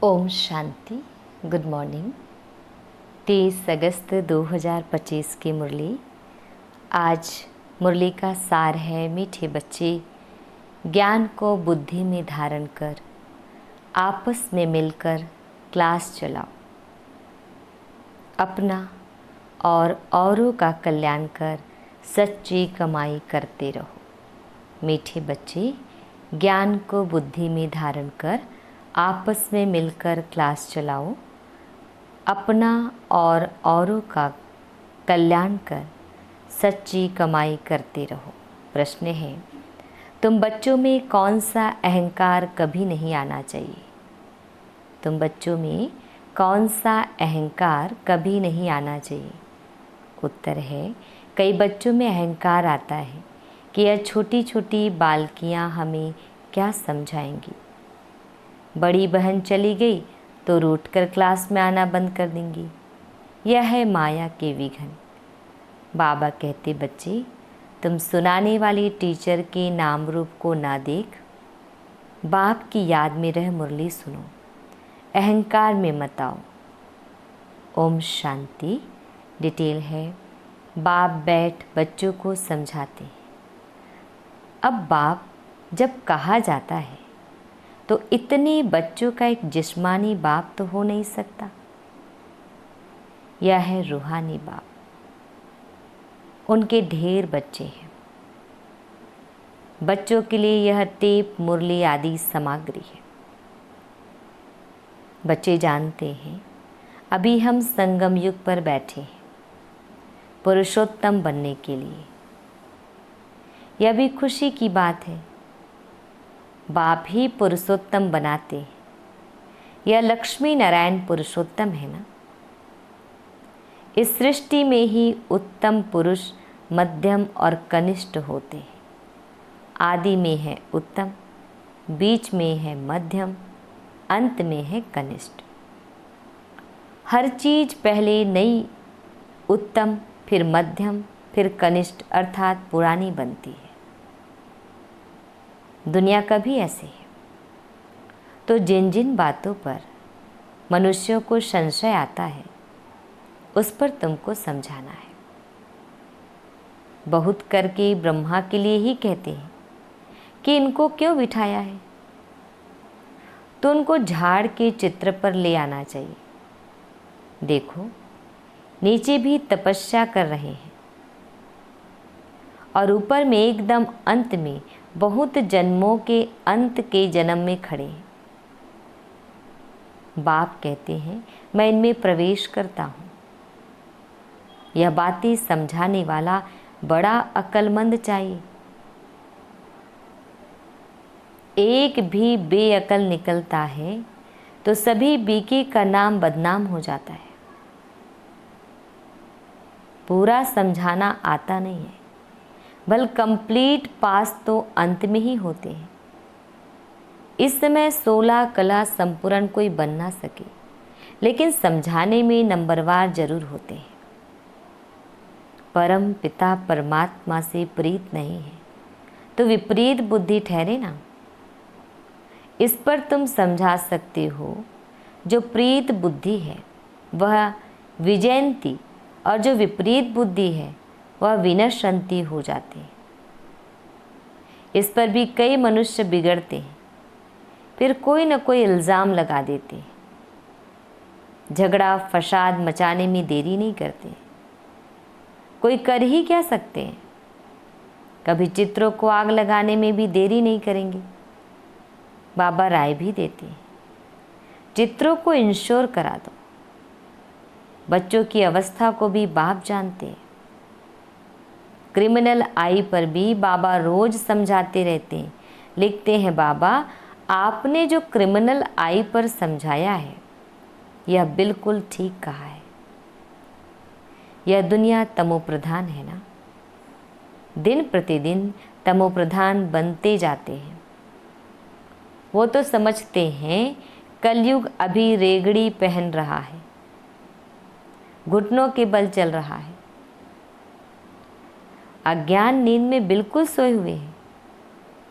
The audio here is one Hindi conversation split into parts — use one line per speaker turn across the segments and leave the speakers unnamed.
ओम शांति। Good morning. 23 अगस्त 2025 की मुरली। आज मुरली का सार है, मीठे बच्चे ज्ञान को बुद्धि में धारण कर आपस में मिलकर क्लास चलाओ। अपना और औरों का कल्याण कर सच्ची कमाई करते रहो। मीठे बच्चे ज्ञान को बुद्धि में धारण कर आपस में मिलकर क्लास चलाओ। अपना और औरों का कल्याण कर सच्ची कमाई करते रहो। प्रश्न है, तुम बच्चों में कौन सा अहंकार कभी नहीं आना चाहिए? तुम बच्चों में कौन सा अहंकार कभी नहीं आना चाहिए? उत्तर है, कई बच्चों में अहंकार आता है कि यह छोटी छोटी बालकियां हमें क्या समझाएंगी। बड़ी बहन चली गई तो रूठकर क्लास में आना बंद कर देंगी। यह है माया के विघन। बाबा कहते, बच्चे तुम सुनाने वाली टीचर के नाम रूप को ना देख, बाप की याद में रह मुरली सुनो, अहंकार में मत आओ। ओम शांति। डिटेल है, बाप बैठ बच्चों को समझाते हैं। अब बाप जब कहा जाता है तो इतने बच्चों का एक जिस्मानी बाप तो हो नहीं सकता। यह है रूहानी बाप। उनके ढेर बच्चे हैं। बच्चों के लिए यह टेप, मुरली आदि सामग्री है। बच्चे जानते हैं अभी हम संगम युग पर बैठे हैं पुरुषोत्तम बनने के लिए। यह भी खुशी की बात है, बाप ही पुरुषोत्तम बनाते हैं। यह लक्ष्मी नारायण पुरुषोत्तम है ना। इस सृष्टि में ही उत्तम पुरुष मध्यम और कनिष्ठ होते हैं। आदि में है उत्तम, बीच में है मध्यम, अंत में है कनिष्ठ। हर चीज पहले नई, उत्तम, फिर मध्यम, फिर कनिष्ठ अर्थात पुरानी बनती है। दुनिया का भी ऐसे है। तो जिन जिन बातों पर मनुष्यों को संशय आता है उस पर तुमको समझाना है। बहुत करके ब्रह्मा के लिए ही कहते हैं कि इनको क्यों बिठाया है, तो उनको झाड़ के चित्र पर ले आना चाहिए। देखो, नीचे भी तपस्या कर रहे हैं और ऊपर में एकदम अंत में बहुत जन्मों के अंत के जन्म में खड़े हैं। बाप कहते हैं, मैं इनमें प्रवेश करता हूँ। यह बातें समझाने वाला बड़ा अक्लमंद चाहिए। एक भी बेअकल निकलता है तो सभी बीके का नाम बदनाम हो जाता है। पूरा समझाना आता नहीं है, बल कंप्लीट पास तो अंत में ही होते हैं। इस समय 16 कला संपूर्ण कोई बन ना सके, लेकिन समझाने में नंबरवार जरूर होते हैं। परम पिता परमात्मा से प्रीत नहीं है तो विपरीत बुद्धि ठहरे ना। इस पर तुम समझा सकते हो। जो प्रीत बुद्धि है वह विजयंती और जो विपरीत बुद्धि है वह विनश्यंती हो जाते हैं। इस पर भी कई मनुष्य बिगड़ते हैं, फिर कोई न कोई इल्ज़ाम लगा देते हैं। झगड़ा फसाद मचाने में देरी नहीं करते। कोई कर ही क्या सकते हैं। कभी चित्रों को आग लगाने में भी देरी नहीं करेंगे। बाबा राय भी देते हैं, चित्रों को इंश्योर करा दो। बच्चों की अवस्था को भी बाप जानते हैं। क्रिमिनल आई पर भी बाबा रोज समझाते रहते हैं। लिखते हैं, बाबा आपने जो क्रिमिनल आई पर समझाया है यह बिल्कुल ठीक कहा है। यह दुनिया तमोप्रधान है ना। दिन प्रतिदिन तमोप्रधान बनते जाते हैं। वो तो समझते हैं कलयुग अभी रेगड़ी पहन रहा है, घुटनों के बल चल रहा है। अज्ञान नींद में बिल्कुल सोए हुए हैं।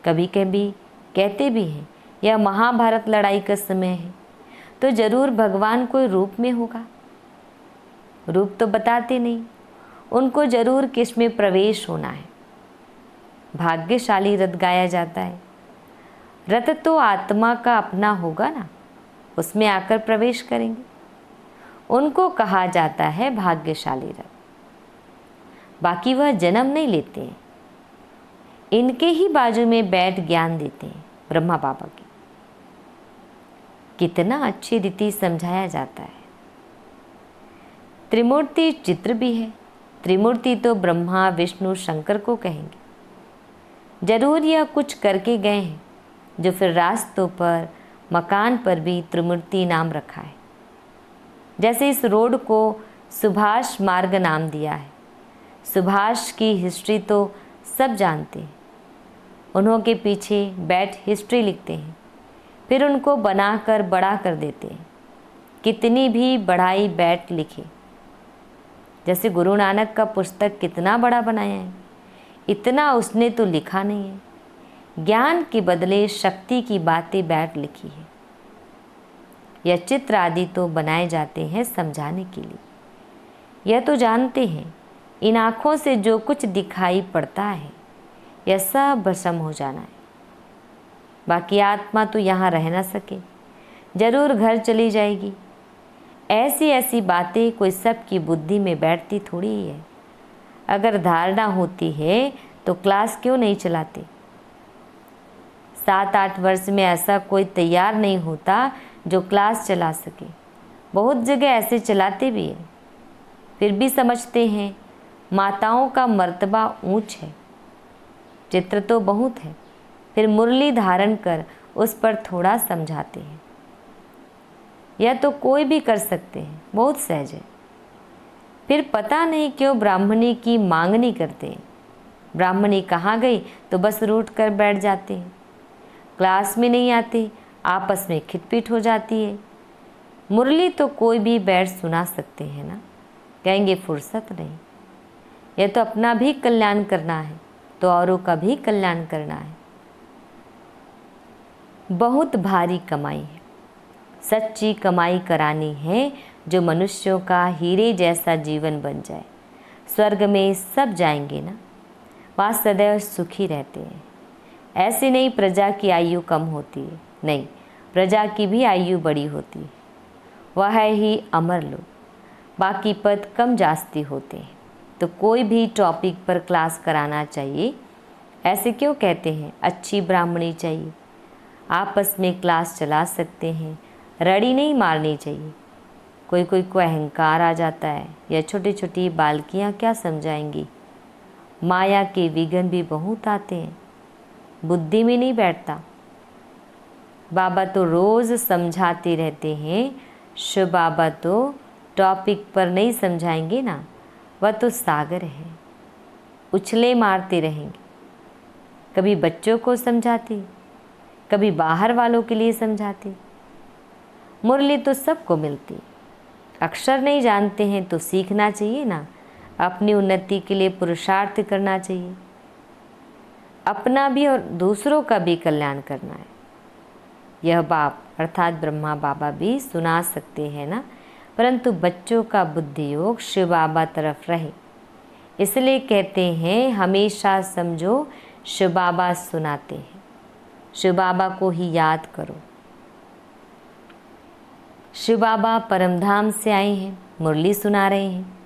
कभी कभी कहते भी हैं यह महाभारत लड़ाई का समय है, तो जरूर भगवान कोई रूप में होगा। रूप तो बताते नहीं, उनको जरूर किस में प्रवेश होना है। भाग्यशाली रथ गाया जाता है। रथ तो आत्मा का अपना होगा ना, उसमें आकर प्रवेश करेंगे। उनको कहा जाता है भाग्यशाली रथ। बाकी वह जन्म नहीं लेते हैं, इनके ही बाजू में बैठ ज्ञान देते हैं ब्रह्मा बाबा की। कितना अच्छी रीति समझाया जाता है। त्रिमूर्ति चित्र भी है। त्रिमूर्ति तो ब्रह्मा विष्णु शंकर को कहेंगे। जरूर यह कुछ करके गए हैं, जो फिर रास्तों पर मकान पर भी त्रिमूर्ति नाम रखा है। जैसे इस रोड को सुभाष मार्ग नाम दिया है। सुभाष की हिस्ट्री तो सब जानते हैं। उन्हों के पीछे बैठ हिस्ट्री लिखते हैं, फिर उनको बनाकर बड़ा कर देते हैं। कितनी भी बढ़ाई बैठ लिखे। जैसे गुरु नानक का पुस्तक कितना बड़ा बनाया है, इतना उसने तो लिखा नहीं है। ज्ञान के बदले शक्ति की बातें बैठ लिखी है। यह चित्र आदि तो बनाए जाते हैं समझाने के लिए। यह तो जानते हैं इन आँखों से जो कुछ दिखाई पड़ता है यह सब भस्म हो जाना है। बाकी आत्मा तो यहाँ रह ना सके, जरूर घर चली जाएगी। ऐसी ऐसी बातें कोई सबकी बुद्धि में बैठती थोड़ी ही है। अगर धारणा होती है तो क्लास क्यों नहीं चलाते। 7-8 वर्ष में ऐसा कोई तैयार नहीं होता जो क्लास चला सके। बहुत जगह ऐसे चलाते भी हैं, फिर भी समझते हैं माताओं का मर्तबा ऊंच है। चित्र तो बहुत है, फिर मुरली धारण कर उस पर थोड़ा समझाते हैं। यह तो कोई भी कर सकते हैं, बहुत सहज है। फिर पता नहीं क्यों ब्राह्मणी की मांगनी करते हैं। ब्राह्मणी कहाँ गई तो बस रूठ कर बैठ जाते हैं। क्लास में नहीं आते, आपस में खिटपिट हो जाती है। मुरली तो कोई भी बैठ सुना सकते हैं ना, कहेंगे फुर्सत नहीं। यह तो अपना भी कल्याण करना है तो औरों का भी कल्याण करना है। बहुत भारी कमाई है, सच्ची कमाई करानी है, जो मनुष्यों का हीरे जैसा जीवन बन जाए। स्वर्ग में सब जाएंगे ना, वहाँ सदैव सुखी रहते हैं। ऐसे नहीं प्रजा की आयु कम होती है, नहीं, प्रजा की भी आयु बड़ी होती है। वह है ही अमर लोग, बाकी पद कम जास्ती होते हैं। तो कोई भी टॉपिक पर क्लास कराना चाहिए। ऐसे क्यों कहते हैं अच्छी ब्राह्मणी चाहिए। आपस में क्लास चला सकते हैं, रड़ी नहीं मारनी चाहिए। कोई कोई को अहंकार आ जाता है, या छोटी छोटी बालकियाँ क्या समझाएंगी। माया के विघ्न भी बहुत आते हैं, बुद्धि में नहीं बैठता। बाबा तो रोज़ समझाते रहते हैं। शिव बाबा तो टॉपिक पर नहीं समझाएंगे ना, वह तो सागर है, उछले मारते रहेंगे। कभी बच्चों को समझाते, कभी बाहर वालों के लिए समझाते। मुरली तो सबको मिलती। अक्षर नहीं जानते हैं तो सीखना चाहिए ना, अपनी उन्नति के लिए पुरुषार्थ करना चाहिए। अपना भी और दूसरों का भी कल्याण करना है। यह बाप अर्थात ब्रह्मा बाबा भी सुना सकते हैं ना, परंतु बच्चों का बुद्धि योग शिव बाबा तरफ रहे। इसलिए कहते हैं हमेशा समझो शिव बाबा सुनाते हैं, शिव बाबा को ही याद करो। शिव बाबा परमधाम से आए हैं, मुरली सुना रहे हैं।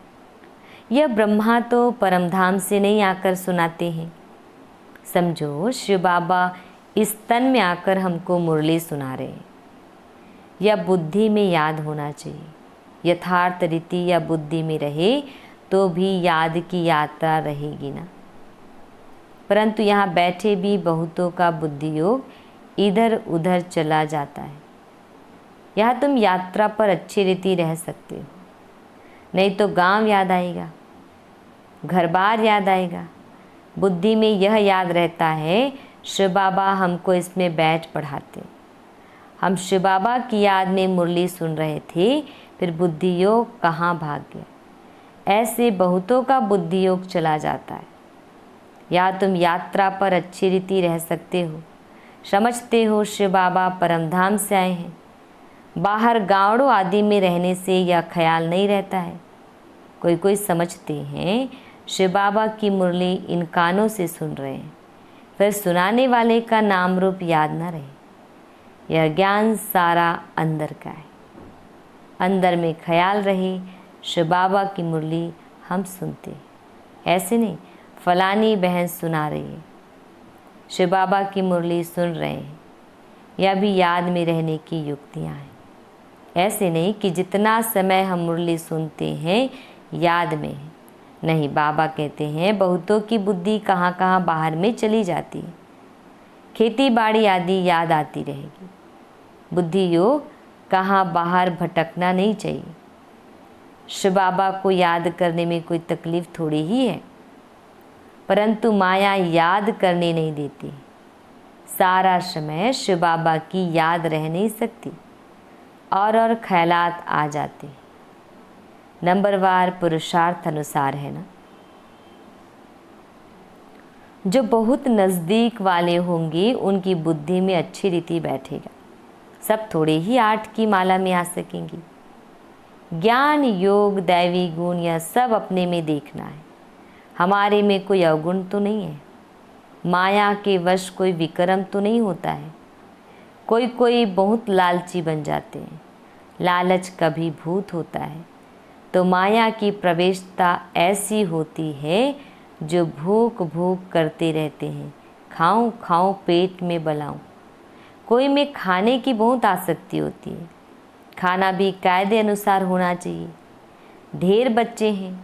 यह ब्रह्मा तो परमधाम से नहीं आकर सुनाते हैं। समझो शिव बाबा इस तन में आकर हमको मुरली सुना रहे हैं। यह बुद्धि में याद होना चाहिए। यथार्थ रीति या बुद्धि में रहे तो भी याद की यात्रा रहेगी ना। परंतु यहाँ बैठे भी बहुतों का बुद्धि योग इधर उधर चला जाता है। यहाँ तुम यात्रा पर अच्छी रीति रह सकते हो, नहीं तो गांव याद आएगा, घर बार याद आएगा। बुद्धि में यह याद रहता है शिव बाबा हमको इसमें बैठ पढ़ाते। हम शिव बाबा की याद में मुरली सुन रहे थे, फिर बुद्धि योग कहाँ भाग गया। ऐसे बहुतों का बुद्धि योग चला जाता है। या तुम यात्रा पर अच्छी रीति रह सकते हो, समझते हो शिव बाबा परमधाम से आए हैं, बाहर गाँवों आदि में रहने से यह ख्याल नहीं रहता है। कोई कोई समझते हैं शिव बाबा की मुरली इन कानों से सुन रहे हैं, फिर सुनाने वाले का नाम रूप याद न रहे। यह ज्ञान सारा अंदर का है। अंदर में ख्याल रहे शिव बाबा की मुरली हम सुनते हैं, ऐसे नहीं फलानी बहन सुना रही है, शिव बाबा की मुरली सुन रहे हैं। यह भी याद में रहने की युक्तियाँ हैं। ऐसे नहीं कि जितना समय हम मुरली सुनते हैं याद में है। नहीं, बाबा कहते हैं बहुतों की बुद्धि कहाँ कहाँ बाहर में चली जाती है। खेती बाड़ी आदि याद आती रहेगी। बुद्धि योग कहाँ बाहर भटकना नहीं चाहिए। शिव बाबा को याद करने में कोई तकलीफ थोड़ी ही है, परंतु माया याद करने नहीं देती। सारा समय शिव बाबा की याद रह नहीं सकती और ख्यालात आ जाते। नंबरवार पुरुषार्थ अनुसार है ना। जो बहुत नज़दीक वाले होंगे उनकी बुद्धि में अच्छी रीति बैठेगा। सब थोड़े ही 8 की माला में आ सकेंगी। ज्ञान योग दैवी गुण यह सब अपने में देखना है। हमारे में कोई अवगुण तो नहीं है। माया के वश कोई विक्रम तो नहीं होता है। कोई कोई बहुत लालची बन जाते हैं। लालच कभी भूत होता है। तो माया की प्रवेशता ऐसी होती है जो भूख भूख करते रहते हैं, खाऊं खाऊं पेट में बलाऊं। कोई में खाने की बहुत आसक्ति होती है। खाना भी कायदे अनुसार होना चाहिए। ढेर बच्चे हैं,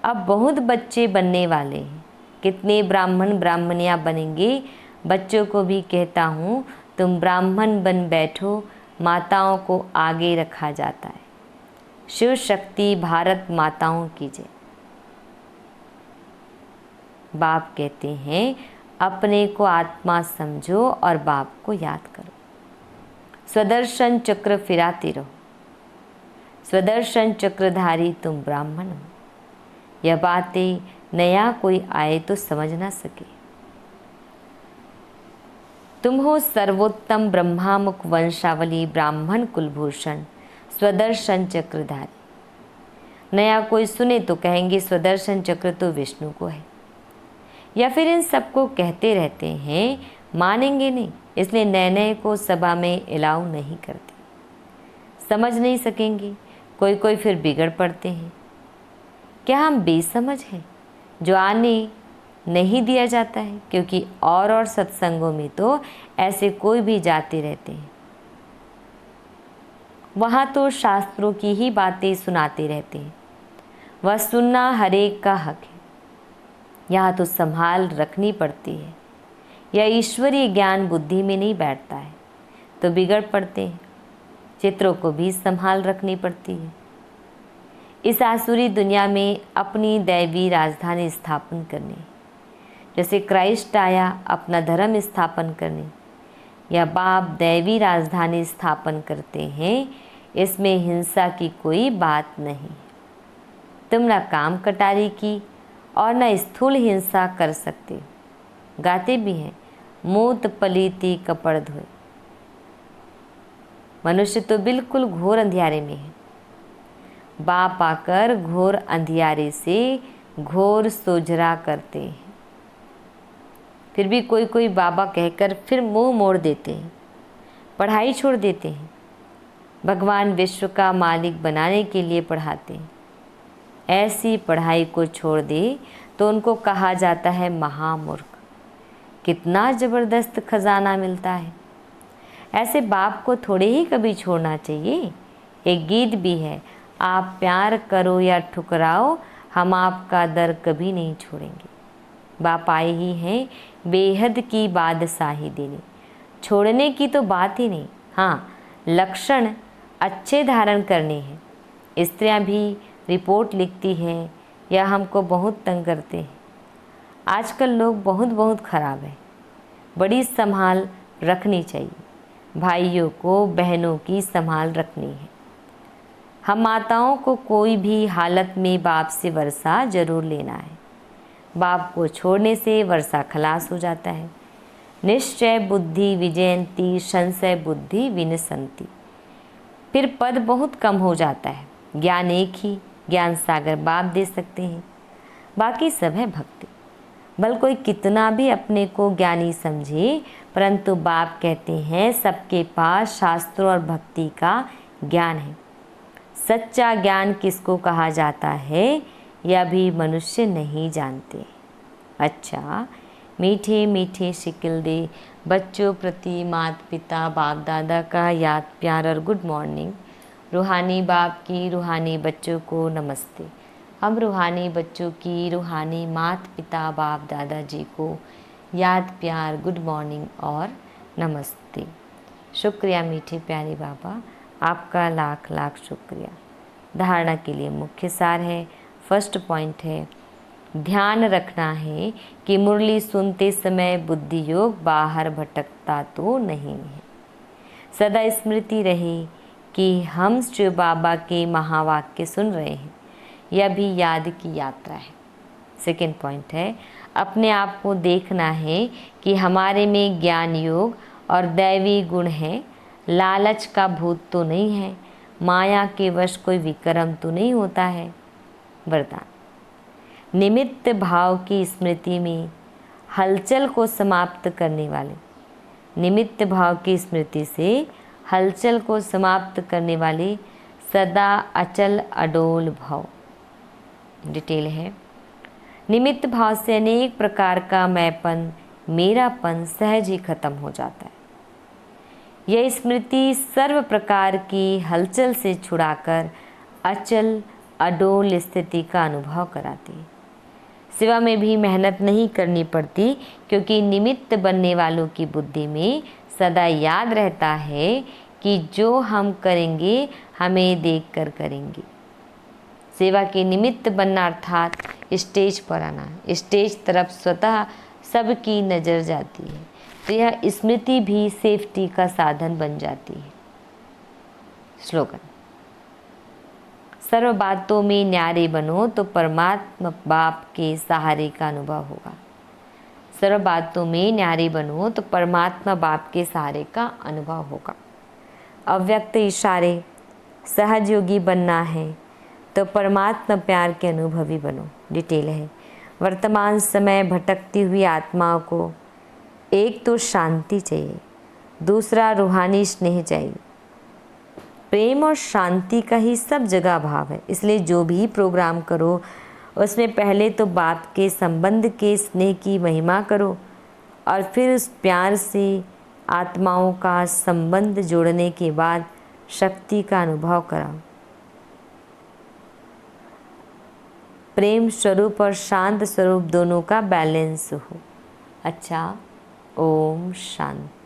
अब बहुत बच्चे बनने वाले हैं। कितने ब्राह्मण ब्राह्मणियाँ बनेंगे। बच्चों को भी कहता हूँ तुम ब्राह्मण बन बैठो। माताओं को आगे रखा जाता है। शिव शक्ति भारत माताओं की जय। बाप कहते हैं अपने को आत्मा समझो और बाप को याद करो। स्वदर्शन चक्र फिराते रहो। स्वदर्शन चक्रधारी तुम ब्राह्मण हो। यह बातें नया कोई आए तो समझ ना सके। तुम हो सर्वोत्तम ब्रह्मामुख वंशावली ब्राह्मण कुलभूषण स्वदर्शन चक्रधारी। नया कोई सुने तो कहेंगे स्वदर्शन चक्र तो विष्णु को है, या फिर इन सबको कहते रहते हैं, मानेंगे नहीं। इसलिए नए नए को सभा में अलाउ नहीं करते। समझ नहीं सकेंगे। कोई कोई फिर बिगड़ पड़ते हैं। क्या हम बेसमझ हैं जो आने नहीं दिया जाता है? क्योंकि और सत्संगों में तो ऐसे कोई भी जाते रहते हैं। वहाँ तो शास्त्रों की ही बातें सुनाते रहते हैं। वह सुनना हर एक का हक है। यहाँ तो संभाल रखनी पड़ती है। यह ईश्वरीय ज्ञान बुद्धि में नहीं बैठता है तो बिगड़ पड़ते हैं। चित्रों को भी संभाल रखनी पड़ती है। इस आसुरी दुनिया में अपनी दैवी राजधानी स्थापन करने, जैसे क्राइस्ट आया अपना धर्म स्थापन करने, या बाप दैवी राजधानी स्थापन करते हैं। इसमें हिंसा की कोई बात नहीं। तुम न काम कटारी की और न स्थूल हिंसा कर सकते। गाते भी हैं मूत पलीती कपड़ धोए। मनुष्य तो बिल्कुल घोर अंधियारे में है। बाप आकर घोर अंधियारे से घोर सोझरा करते हैं। फिर भी कोई कोई बाबा कहकर फिर मुंह मोड़ देते हैं, पढ़ाई छोड़ देते हैं। भगवान विश्व का मालिक बनाने के लिए पढ़ाते हैं। ऐसी पढ़ाई को छोड़ दे तो उनको कहा जाता है महामूर्ख। कितना ज़बरदस्त खजाना मिलता है। ऐसे बाप को थोड़े ही कभी छोड़ना चाहिए। एक गीत भी है, आप प्यार करो या ठुकराओ हम आपका दर कभी नहीं छोड़ेंगे। बाप आए ही हैं बेहद की बादशाही देने। छोड़ने की तो बात ही नहीं। हाँ, लक्षण अच्छे धारण करने हैं। स्त्रियां भी रिपोर्ट लिखती हैं या हमको बहुत तंग करते हैं। आजकल लोग बहुत ख़राब हैं। बड़ी संभाल रखनी चाहिए। भाइयों को बहनों की संभाल रखनी है। हम माताओं को कोई भी हालत में बाप से वर्षा जरूर लेना है। बाप को छोड़ने से वर्षा खलास हो जाता है। निश्चय बुद्धि विजयंती संशय बुद्धि विनशंति। फिर पद बहुत कम हो जाता है। ज्ञान एक ही ज्ञान सागर बाप दे सकते हैं, बाकी सब है भक्ति। भले कोई कितना भी अपने को ज्ञानी समझे, परंतु बाप कहते हैं सबके पास शास्त्रों और भक्ति का ज्ञान है। सच्चा ज्ञान किसको कहा जाता है यह भी मनुष्य नहीं जानते। अच्छा, मीठे मीठे शिकिल दे बच्चों प्रति माता पिता बाप दादा का याद प्यार और गुड मॉर्निंग। रूहानी बाप की रूहानी बच्चों को नमस्ते। हम रूहानी बच्चों की रूहानी माता पिता बाप दादा जी को याद प्यार गुड मॉर्निंग और नमस्ते। शुक्रिया मीठे प्यारे बाबा, आपका लाख लाख शुक्रिया। धारणा के लिए मुख्य सार है, फर्स्ट पॉइंट है, ध्यान रखना है कि मुरली सुनते समय बुद्धि योग बाहर भटकता तो नहीं है। सदा स्मृति रहे कि हम शिव बाबा के महावाक्य सुन रहे हैं, यह भी याद की यात्रा है। सेकेंड पॉइंट है, अपने आप को देखना है कि हमारे में ज्ञान योग और दैवी गुण है, लालच का भूत तो नहीं है, माया के वश कोई विक्रम तो नहीं होता है। वरदान, निमित्त भाव की स्मृति में हलचल को समाप्त करने वाले, निमित्त भाव की स्मृति से हलचल को समाप्त करने वाले सदा अचल अडोल भाव। डिटेल है, निमित्त भाव से अनेक प्रकार का मैंपन मेरापन सहज ही खत्म हो जाता है। यह स्मृति सर्व प्रकार की हलचल से छुड़ाकर अचल अडोल स्थिति का अनुभव कराती है। सेवा में भी मेहनत नहीं करनी पड़ती, क्योंकि निमित्त बनने वालों की बुद्धि में सदा याद रहता है कि जो हम करेंगे हमें देखकर करेंगे। सेवा के निमित्त बनना अर्थात स्टेज पर आना, स्टेज तरफ स्वतः सबकी नज़र जाती है, तो यह स्मृति भी सेफ्टी का साधन बन जाती है। स्लोगन, सर्व बातों में न्यारे बनो तो परमात्मा बाप के सहारे का अनुभव होगा। सर्व बातों में न्यारे बनो तो परमात्मा बाप के सहारे का अनुभव होगा। अव्यक्त इशारे, सहज योगी बनना है तो परमात्मा प्यार के अनुभवी बनो। डिटेल है, वर्तमान समय भटकती हुई आत्माओं को एक तो शांति चाहिए, दूसरा रूहानी स्नेह चाहिए। प्रेम और शांति का ही सब जगह भाव है, इसलिए जो भी प्रोग्राम करो उसमें पहले तो बाप के संबंध के स्नेह की महिमा करो और फिर उस प्यार से आत्माओं का संबंध जोड़ने के बाद शक्ति का अनुभव कराओ। प्रेम स्वरूप और शांत स्वरूप दोनों का बैलेंस हो। अच्छा, ओम शांति।